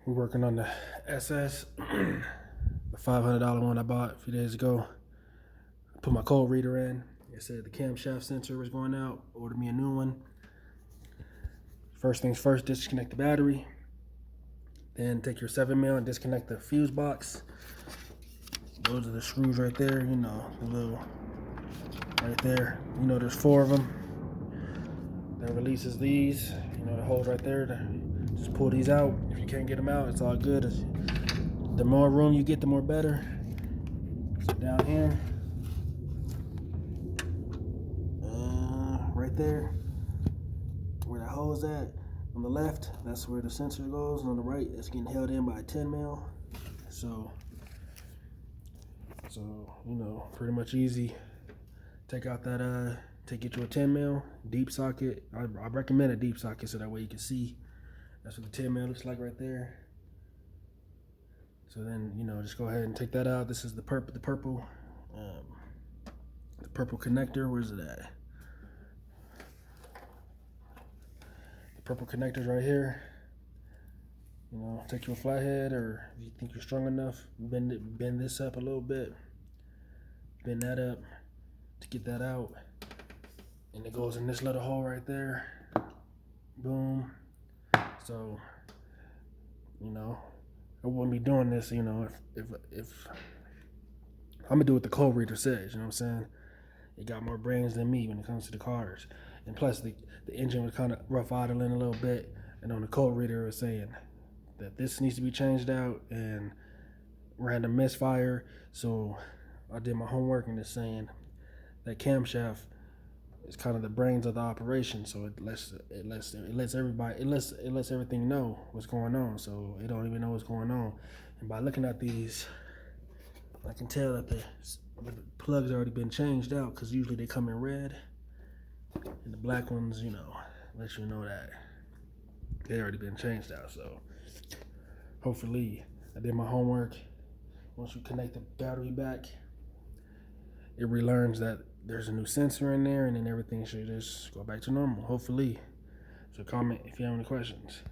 We're working on the SS, the $500 one I bought a few days ago. I put my code reader in. It said the camshaft sensor was going out. Ordered me a new one. First things first, disconnect the battery. Then take your 7mm and disconnect the fuse box. Those are the screws right there, you know, the little, right there. You know, there's 4 of them. That releases these, you know, the holes right there. Just pull these out. If you can't get them out, it's all good. The more room you get, the more better. So down here, right there, where that hole is at, on the left, that's where the sensor goes. And on the right, it's getting held in by a 10mm. So you know, pretty much easy. Take out that, get you a 10mm deep socket. I recommend a deep socket so that way you can see. That's what the 10mm looks like right there. So then, you know, just go ahead and take that out. This is the purple connector. Where's it at? The purple connector's right here. You know, take your flathead, or if you think you're strong enough, bend this up a little bit. Bend that up to get that out. And it goes in this little hole right there. Boom. So, you know, I wouldn't be doing this, you know, if I'm gonna do what the code reader says, you know what I'm saying? It got more brains than me when it comes to the cars. And plus the engine was kind of rough idling a little bit, and on the code reader it was saying that this needs to be changed out and random misfire. So I did my homework, and it's saying that camshaft is kind of the brains of the operation. So it lets everything know what's going on. So it don't even know what's going on. And by looking at these, I can tell that the plug's already been changed out, because usually they come in red, and the black ones, you know, let you know that they already been changed out. So hopefully I did my homework. Once you connect the battery back, it relearns that there's a new sensor in there, and then everything should just go back to normal, hopefully. So comment if you have any questions.